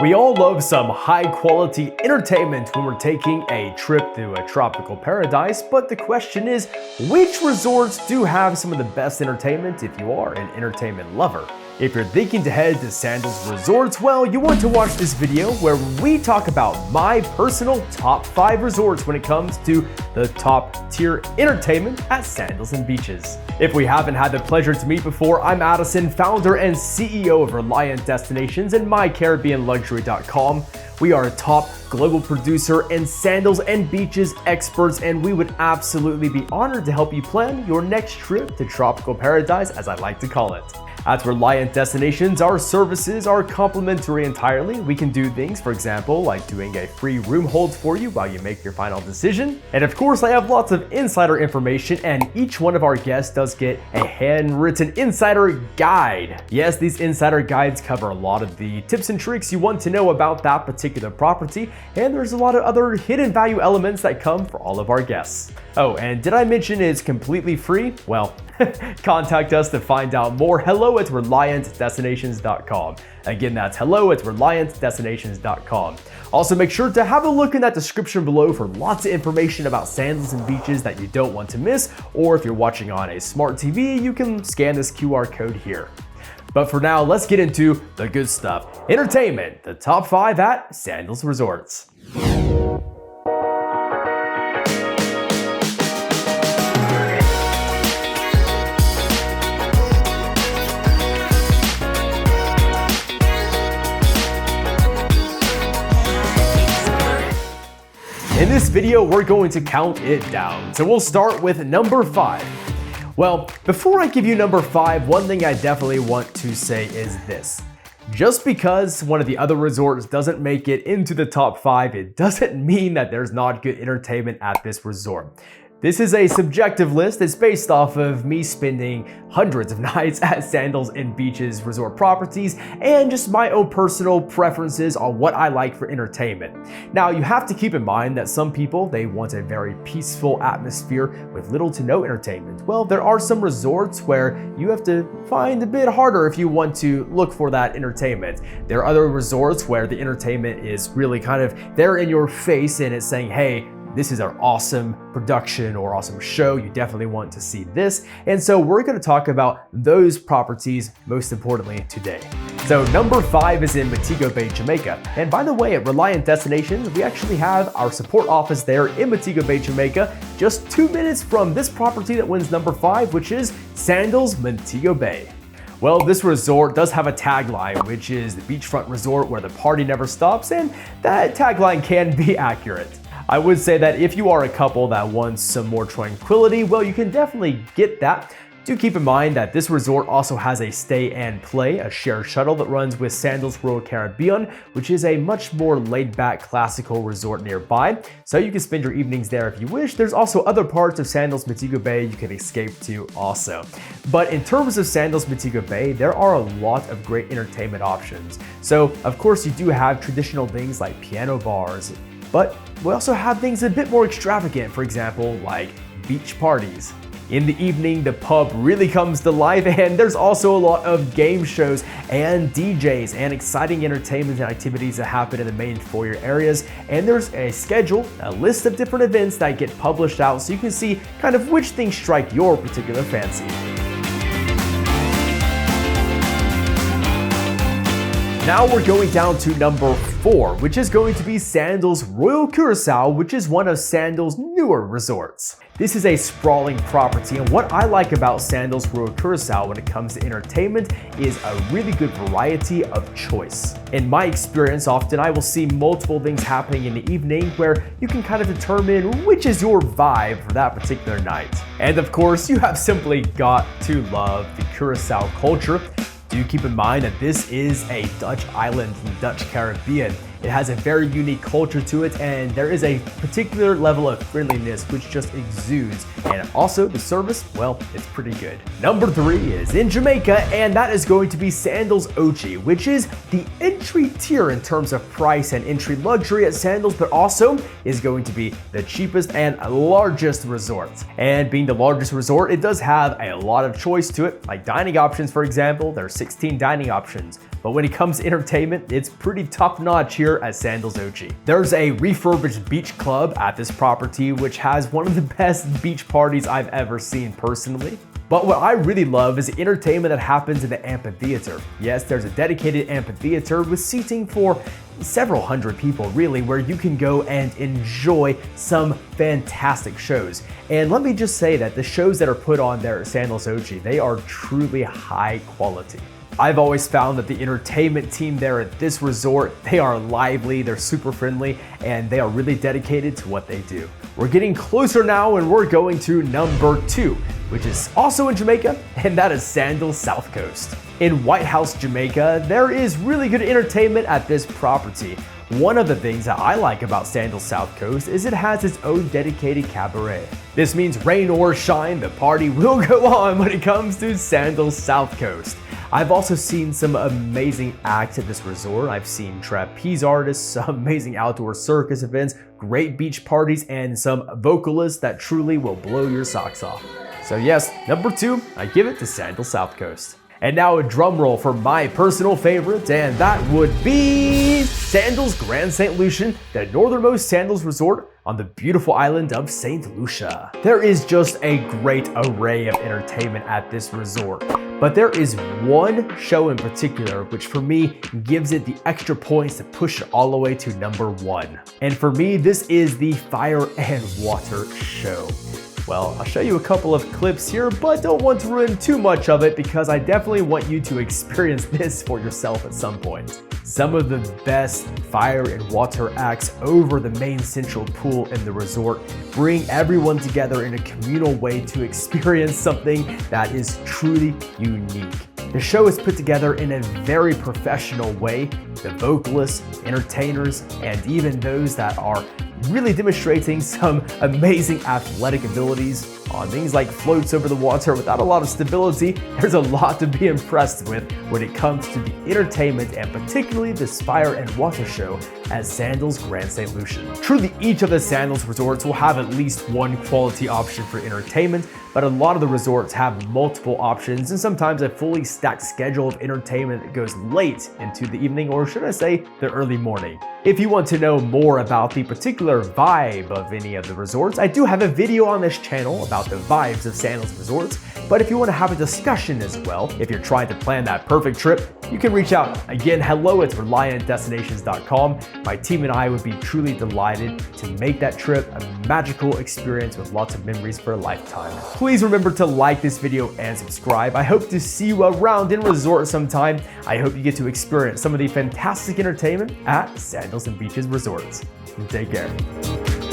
We all love some high-quality entertainment when we're taking a trip to a tropical paradise, but the question is, which resorts do have some of the best entertainment if you are an entertainment lover? If you're thinking to head to Sandals Resorts, well, you want to watch this video where we talk about my personal top 5 resorts when it comes to the top tier entertainment at Sandals and Beaches. If we haven't had the pleasure to meet before, I'm Addison, founder and CEO of Reliant Destinations and MyCaribbeanLuxury.com. We are a top global producer and Sandals and Beaches experts, and we would absolutely be honored to help you plan your next trip to tropical paradise, as I like to call it. At Reliant Destinations, our services are complimentary entirely. We can do things, for example, like doing a free room hold for you while you make your final decision. And of course, I have lots of insider information, and each one of our guests does get a handwritten insider guide. Yes, these insider guides cover a lot of the tips and tricks you want to know about that particular property, and there's a lot of other hidden value elements that come for all of our guests. Oh, and did I mention it's completely free? Well, contact us to find out more. Hello at ReliantDestinations.com. Again, that's hello at ReliantDestinations.com. Also, make sure to have a look in that description below for lots of information about Sandals and Beaches that you don't want to miss, or if you're watching on a smart TV, you can scan this QR code here. But for now, let's get into the good stuff. Entertainment, the top 5 at Sandals Resorts. In this video, we're going to count it down. So we'll start with number 5. Well, before I give you number 5, one thing I definitely want to say is this. Just because one of the other resorts doesn't make it into the top 5, it doesn't mean that there's not good entertainment at this resort. This is a subjective list. It's based off of me spending hundreds of nights at Sandals and Beaches resort properties and just my own personal preferences on what I like for entertainment. Now, you have to keep in mind that some people, they want a very peaceful atmosphere with little to no entertainment. Well, there are some resorts where you have to find a bit harder if you want to look for that entertainment. There are other resorts where the entertainment is really kind of there in your face and it's saying, hey, this is our awesome production or awesome show. You definitely want to see this. And so we're going to talk about those properties most importantly today. So number 5 is in Montego Bay, Jamaica. And by the way, at Reliant Destinations, we actually have our support office there in Montego Bay, Jamaica, just 2 minutes from this property that wins number 5, which is Sandals Montego Bay. Well, this resort does have a tagline, which is the beachfront resort where the party never stops, and that tagline can be accurate. I would say that if you are a couple that wants some more tranquility, well, you can definitely get that. Do keep in mind that this resort also has a stay and play, a shared shuttle that runs with Sandals Royal Caribbean, which is a much more laid-back classical resort nearby. So you can spend your evenings there if you wish. There's also other parts of Sandals Montego Bay you can escape to also. But in terms of Sandals Montego Bay, there are a lot of great entertainment options. So of course you do have traditional things like piano bars, but we also have things a bit more extravagant, for example, like beach parties. In the evening, the pub really comes to life, and there's also a lot of game shows and DJs and exciting entertainment and activities that happen in the main foyer areas. And there's a schedule, a list of different events that get published out so you can see kind of which things strike your particular fancy. Now we're going down to number 4, which is going to be Sandals Royal Curacao, which is one of Sandals' newer resorts. This is a sprawling property, and what I like about Sandals Royal Curacao when it comes to entertainment is a really good variety of choice. In my experience, often I will see multiple things happening in the evening where you can kind of determine which is your vibe for that particular night. And of course, you have simply got to love the Curacao culture. Do keep in mind that this is a Dutch island in the Dutch Caribbean. It has a very unique culture to it, and there is a particular level of friendliness which just exudes. And also the service, well, it's pretty good. Number 3 is in Jamaica, and that is going to be Sandals Ochi, which is the entry tier in terms of price and entry luxury at Sandals, but also is going to be the cheapest and largest resort. And being the largest resort, it does have a lot of choice to it, like dining options, for example. There are 16 dining options. but when it comes to entertainment, it's pretty top notch here at Sandals Ochi. There's a refurbished beach club at this property, which has one of the best beach parties I've ever seen personally. But what I really love is the entertainment that happens in the amphitheater. Yes, there's a dedicated amphitheater with seating for several hundred people really, where you can go and enjoy some fantastic shows. And let me just say that the shows that are put on there at Sandals Ochi, they are truly high quality. I've always found that the entertainment team there at this resort, they are lively, they're super friendly, and they are really dedicated to what they do. We're getting closer now and we're going to number 2, which is also in Jamaica, and that is Sandals South Coast. In White House, Jamaica, there is really good entertainment at this property. One of the things that I like about Sandals South Coast is it has its own dedicated cabaret. This means rain or shine, the party will go on when it comes to Sandals South Coast. I've also seen some amazing acts at this resort. I've seen trapeze artists, some amazing outdoor circus events, great beach parties, and some vocalists that truly will blow your socks off. So yes, number 2, I give it to Sandals South Coast. And now a drum roll for my personal favorite, and that would be Sandals Grand St. Lucian, the northernmost Sandals resort on the beautiful island of St. Lucia. There is just a great array of entertainment at this resort, but there is one show in particular which for me gives it the extra points to push it all the way to number 1. And for me, this is the Fire and Water Show. Well, I'll show you a couple of clips here, but don't want to ruin too much of it because I definitely want you to experience this for yourself at some point. Some of the best fire and water acts over the main central pool in the resort bring everyone together in a communal way to experience something that is truly unique. The show is put together in a very professional way. The vocalists, entertainers, and even those that are really demonstrating some amazing athletic abilities on things like floats over the water without a lot of stability. There's a lot to be impressed with when it comes to the entertainment and particularly this Fire and Water Show at Sandals Grand St. Lucian. Truly, each of the Sandals resorts will have at least one quality option for entertainment, but a lot of the resorts have multiple options and sometimes a fully stacked schedule of entertainment that goes late into the evening, or should I say the early morning. If you want to know more about the particular vibe of any of the resorts, I do have a video on this channel about the vibes of Sandals Resorts, but if you want to have a discussion as well, if you're trying to plan that perfect trip, you can reach out. Again, hello at ReliantDestinations.com. My team and I would be truly delighted to make that trip a magical experience with lots of memories for a lifetime. Please remember to like this video and subscribe. I hope to see you around in resort sometime. I hope you get to experience some of the fantastic entertainment at Sandals Beaches Resorts. Take care.